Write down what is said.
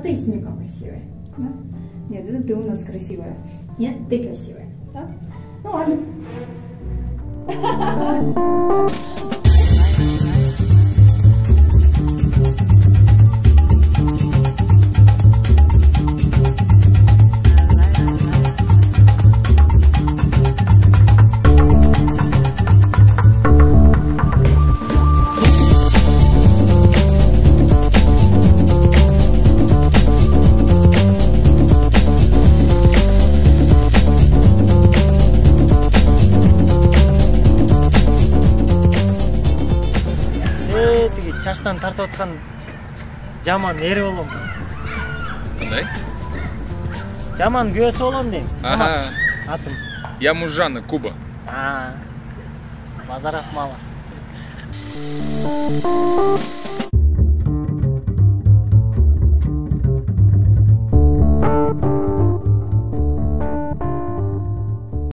ты Симка красивая. Да? Нет, это ты у нас красивая. Нет, ты красивая. Да? Ну ладно. Чаштан тартып аткан жаман эри болом. Кандай? Жаман күйөөсү болом дейм. Ага. Атым. Я муж Жанны, Куба. Базар акмала.